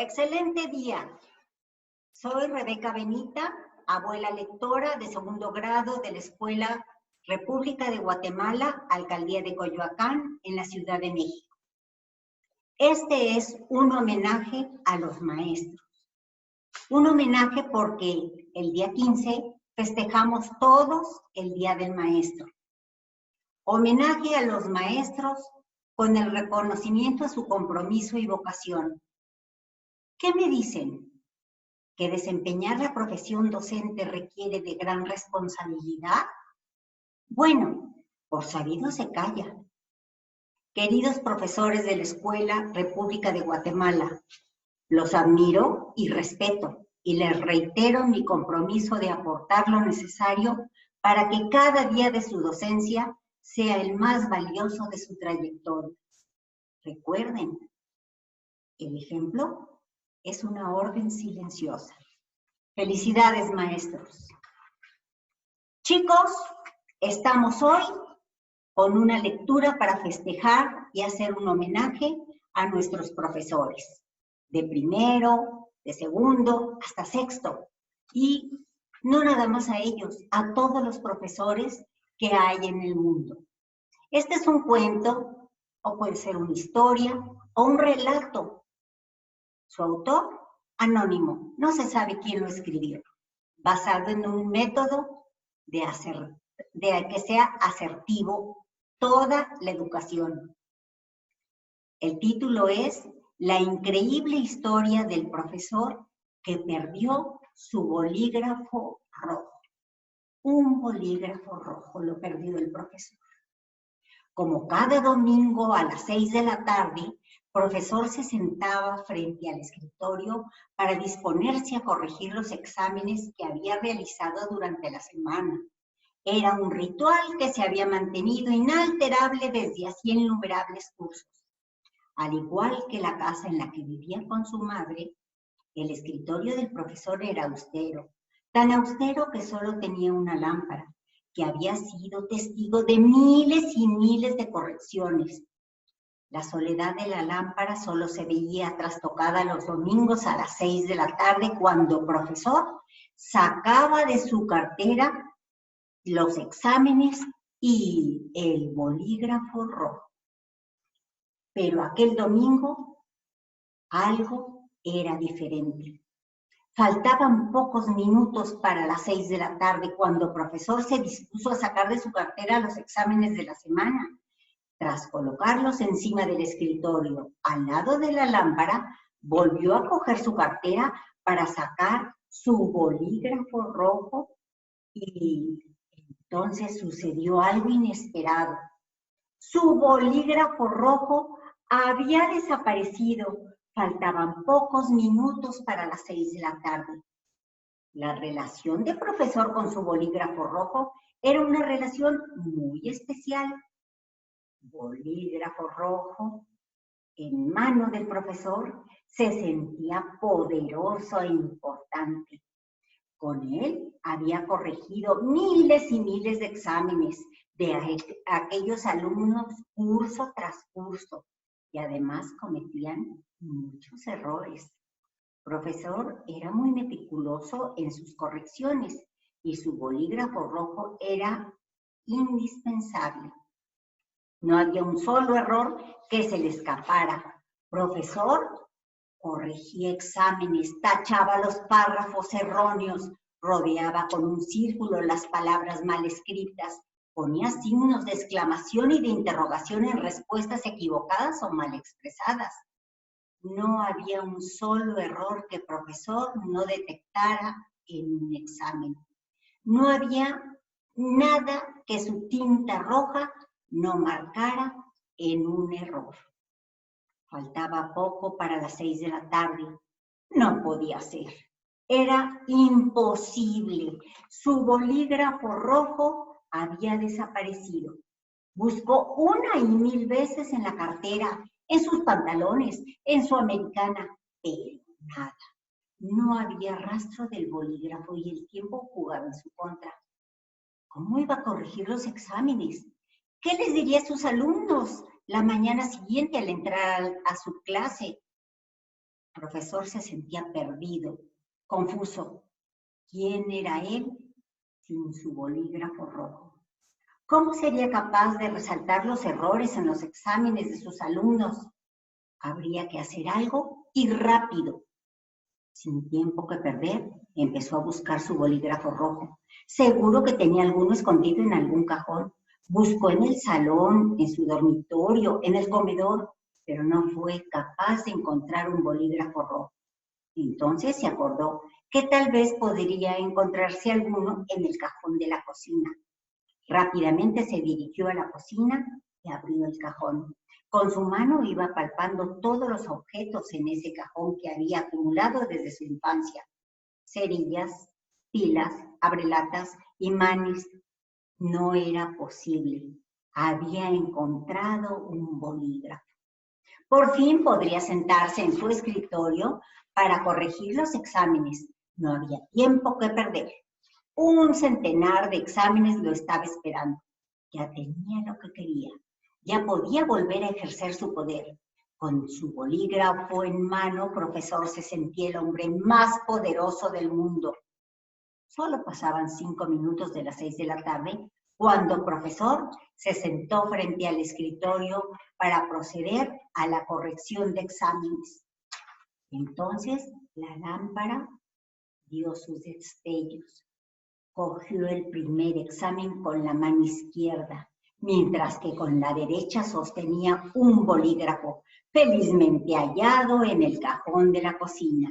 Excelente día. Soy Rebeca Benita, abuela lectora de segundo grado de la Escuela República de Guatemala, Alcaldía de Coyoacán, en la Ciudad de México. Este es un homenaje a los maestros. Un homenaje porque el día 15 festejamos todos el Día del Maestro. Homenaje a los maestros con el reconocimiento a su compromiso y vocación. ¿Qué me dicen? ¿Que desempeñar la profesión docente requiere de gran responsabilidad? Bueno, por sabido se calla. Queridos profesores de la Escuela República de Guatemala, los admiro y respeto, y les reitero mi compromiso de aportar lo necesario para que cada día de su docencia sea el más valioso de su trayectoria. Recuerden, el ejemplo es una orden silenciosa. Felicidades, maestros. Chicos, estamos hoy con una lectura para festejar y hacer un homenaje a nuestros profesores, de primero, de segundo, hasta sexto. Y no nada más a ellos, a todos los profesores que hay en el mundo. Este es un cuento, o puede ser una historia, o un relato. Su autor, anónimo, no se sabe quién lo escribió, basado en un método de que sea asertivo toda la educación. El título es La increíble historia del profesor que perdió su bolígrafo rojo. Un bolígrafo rojo lo perdió el profesor. Como cada domingo a las 6 de la tarde, profesor se sentaba frente al escritorio para disponerse a corregir los exámenes que había realizado durante la semana. Era un ritual que se había mantenido inalterable desde hacía innumerables cursos. Al igual que la casa en la que vivía con su madre, el escritorio del profesor era austero, tan austero que solo tenía una lámpara, que había sido testigo de miles y miles de correcciones. La soledad de la lámpara solo se veía trastocada los domingos a las 6 de la tarde cuando el profesor sacaba de su cartera los exámenes y el bolígrafo rojo. Pero aquel domingo algo era diferente. Faltaban pocos minutos para las 6 de la tarde cuando el profesor se dispuso a sacar de su cartera los exámenes de la semana. Tras colocarlos encima del escritorio, al lado de la lámpara, volvió a coger su cartera para sacar su bolígrafo rojo y entonces sucedió algo inesperado. Su bolígrafo rojo había desaparecido. Faltaban pocos minutos para las 6 de la tarde. La relación del profesor con su bolígrafo rojo era una relación muy especial. Bolígrafo rojo en mano del profesor se sentía poderoso e importante. Con él había corregido miles y miles de exámenes de aquellos alumnos curso tras curso y además cometían muchos errores. El profesor era muy meticuloso en sus correcciones y su bolígrafo rojo era indispensable. No había un solo error que se le escapara. Profesor corregía exámenes, tachaba los párrafos erróneos, rodeaba con un círculo las palabras mal escritas, ponía signos de exclamación y de interrogación en respuestas equivocadas o mal expresadas. No había un solo error que el profesor no detectara en un examen. No había nada que su tinta roja no marcara en un error. Faltaba poco para las 6 de la tarde. No podía ser. Era imposible. Su bolígrafo rojo había desaparecido. Buscó una y mil veces en la cartera, en sus pantalones, en su americana, pero nada. No había rastro del bolígrafo y el tiempo jugaba en su contra. ¿Cómo iba a corregir los exámenes? ¿Qué les diría a sus alumnos la mañana siguiente al entrar a su clase? Profesor se sentía perdido, confuso. ¿Quién era él sin su bolígrafo rojo? ¿Cómo sería capaz de resaltar los errores en los exámenes de sus alumnos? Habría que hacer algo y rápido. Sin tiempo que perder, empezó a buscar su bolígrafo rojo. Seguro que tenía alguno escondido en algún cajón. Buscó en el salón, en su dormitorio, en el comedor, pero no fue capaz de encontrar un bolígrafo rojo. Entonces se acordó que tal vez podría encontrarse alguno en el cajón de la cocina. Rápidamente se dirigió a la cocina y abrió el cajón. Con su mano iba palpando todos los objetos en ese cajón que había acumulado desde su infancia. Cerillas, pilas, abrelatas, imanes. No era posible. Había encontrado un bolígrafo. Por fin podría sentarse en su escritorio para corregir los exámenes. No había tiempo que perder. Un centenar de exámenes lo estaba esperando. Ya tenía lo que quería. Ya podía volver a ejercer su poder. Con su bolígrafo en mano, profesor se sentía el hombre más poderoso del mundo. Solo pasaban 5 minutos de las 6 de la tarde cuando profesor se sentó frente al escritorio para proceder a la corrección de exámenes. Entonces la lámpara dio sus destellos. Cogió el primer examen con la mano izquierda, mientras que con la derecha sostenía un bolígrafo, felizmente hallado en el cajón de la cocina.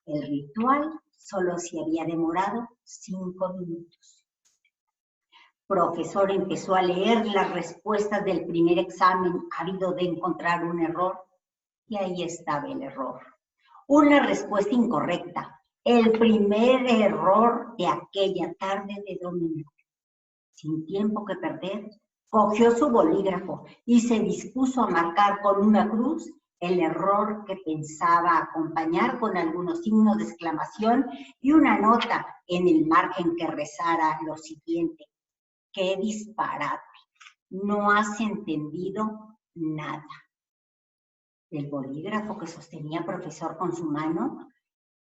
El ritual solo se había demorado 5 minutos. Profesor empezó a leer las respuestas del primer examen, ávido de encontrar un error, y ahí estaba el error. Una respuesta incorrecta. El primer error de aquella tarde de domingo. Sin tiempo que perder, cogió su bolígrafo y se dispuso a marcar con una cruz el error que pensaba acompañar con algunos signos de exclamación y una nota en el margen que rezara lo siguiente: ¡qué disparate! No has entendido nada. El bolígrafo que sostenía profesor con su mano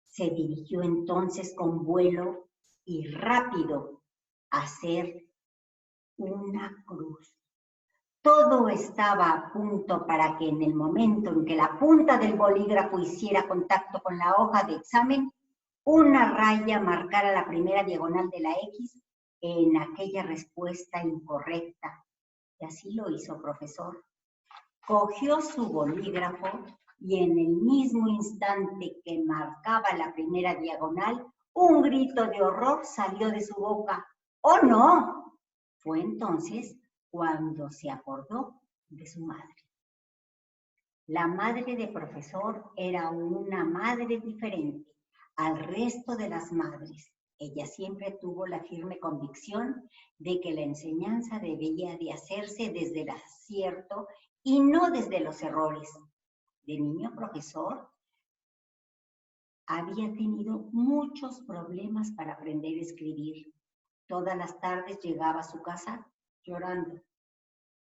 se dirigió entonces con vuelo y rápido a hacer una cruz. Todo estaba a punto para que en el momento en que la punta del bolígrafo hiciera contacto con la hoja de examen, una raya marcara la primera diagonal de la X en aquella respuesta incorrecta. Y así lo hizo profesor. Cogió su bolígrafo y en el mismo instante que marcaba la primera diagonal, un grito de horror salió de su boca. ¡Oh, no! Fue entonces cuando se acordó de su madre. La madre de profesor era una madre diferente al resto de las madres. Ella siempre tuvo la firme convicción de que la enseñanza debía de hacerse desde el acierto y no desde los errores. De niño profesor había tenido muchos problemas para aprender a escribir. Todas las tardes llegaba a su casa llorando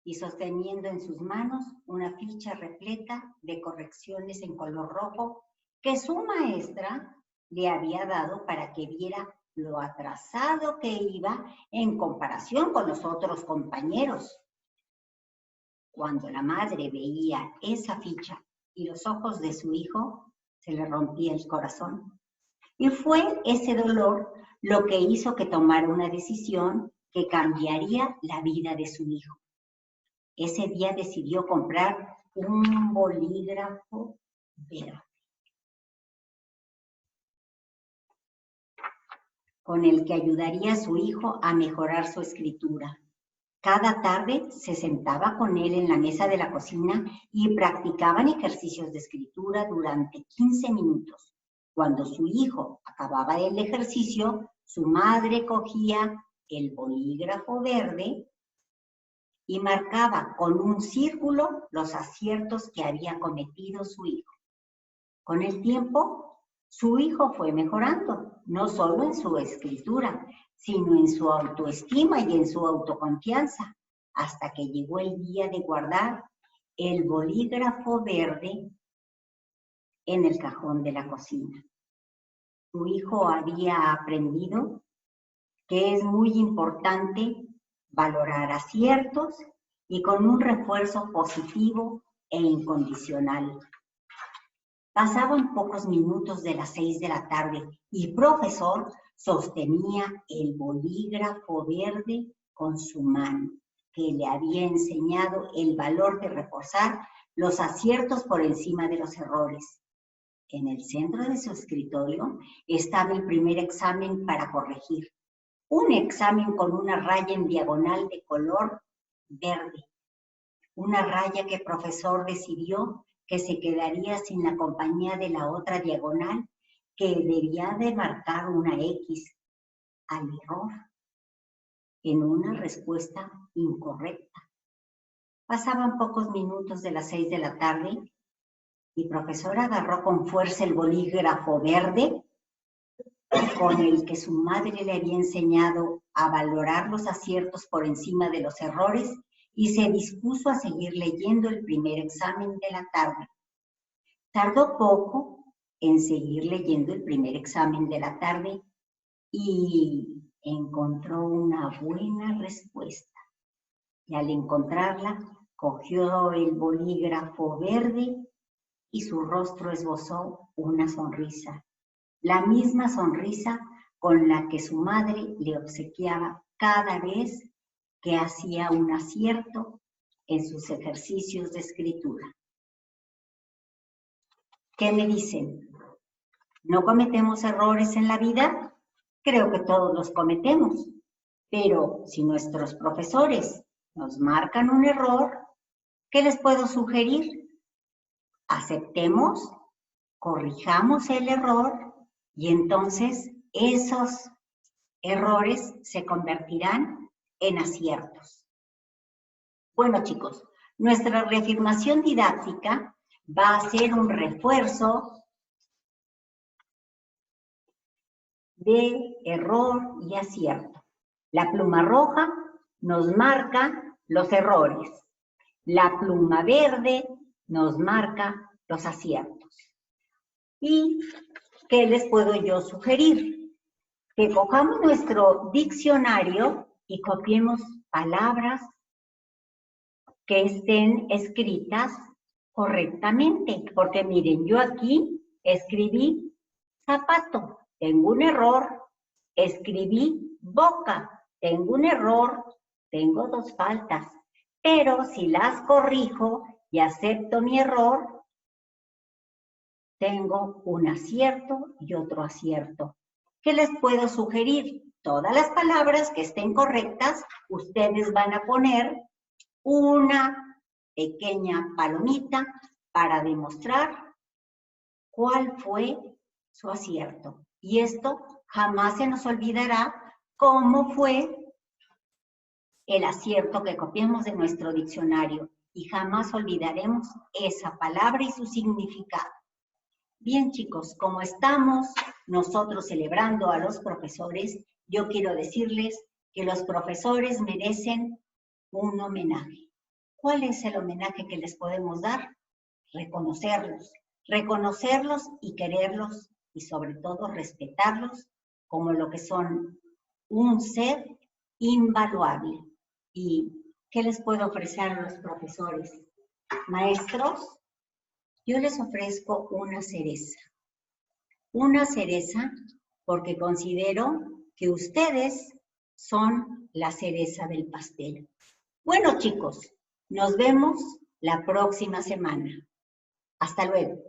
y sosteniendo en sus manos una ficha repleta de correcciones en color rojo que su maestra le había dado para que viera lo atrasado que iba en comparación con los otros compañeros. Cuando la madre veía esa ficha y los ojos de su hijo, se le rompía el corazón. Y fue ese dolor lo que hizo que tomara una decisión que cambiaría la vida de su hijo. Ese día decidió comprar un bolígrafo verde, con el que ayudaría a su hijo a mejorar su escritura. Cada tarde se sentaba con él en la mesa de la cocina y practicaban ejercicios de escritura durante 15 minutos. Cuando su hijo acababa el ejercicio, su madre cogía el bolígrafo verde y marcaba con un círculo los aciertos que había cometido su hijo. Con el tiempo, su hijo fue mejorando, no solo en su escritura, sino en su autoestima y en su autoconfianza, hasta que llegó el día de guardar el bolígrafo verde en el cajón de la cocina. Tu hijo había aprendido que es muy importante valorar aciertos y con un refuerzo positivo e incondicional. Pasaban pocos minutos de las 6 de la tarde y el profesor sostenía el bolígrafo verde con su mano, que le había enseñado el valor de reforzar los aciertos por encima de los errores. En el centro de su escritorio estaba el primer examen para corregir. Un examen con una raya en diagonal de color verde. Una raya que el profesor decidió que se quedaría sin la compañía de la otra diagonal que debía de marcar una X al error en una respuesta incorrecta. Pasaban pocos minutos de las 6 de la tarde y el profesor agarró con fuerza el bolígrafo verde con el que su madre le había enseñado a valorar los aciertos por encima de los errores y se dispuso a seguir leyendo el primer examen de la tarde. Tardó poco en seguir leyendo el primer examen de la tarde y encontró una buena respuesta. Y al encontrarla, cogió el bolígrafo verde y su rostro esbozó una sonrisa. La misma sonrisa con la que su madre le obsequiaba cada vez que hacía un acierto en sus ejercicios de escritura. ¿Qué me dicen? ¿No cometemos errores en la vida? Creo que todos los cometemos. Pero si nuestros profesores nos marcan un error, ¿qué les puedo sugerir? Aceptemos, corrijamos el error y entonces esos errores se convertirán en aciertos. Bueno, chicos, nuestra reafirmación didáctica va a ser un refuerzo de error y acierto. La pluma roja nos marca los errores. La pluma verde nos marca los aciertos. ¿Y qué les puedo yo sugerir? Que cojamos nuestro diccionario y copiemos palabras que estén escritas correctamente. Porque miren, yo aquí escribí zapato, tengo un error. Escribí boca, tengo un error, tengo 2 faltas. Pero si las corrijo y acepto mi error, tengo un acierto y otro acierto. ¿Qué les puedo sugerir? Todas las palabras que estén correctas, ustedes van a poner una pequeña palomita para demostrar cuál fue su acierto. Y esto jamás se nos olvidará cómo fue el acierto que copiamos de nuestro diccionario y jamás olvidaremos esa palabra y su significado. Bien, chicos, como estamos nosotros celebrando a los profesores, yo quiero decirles que los profesores merecen un homenaje. ¿Cuál es el homenaje que les podemos dar? Reconocerlos y quererlos y sobre todo respetarlos como lo que son un ser invaluable. ¿Y qué les puedo ofrecer a los profesores? Maestros, yo les ofrezco una cereza. Una cereza porque considero que ustedes son la cereza del pastel. Bueno, chicos, nos vemos la próxima semana. Hasta luego.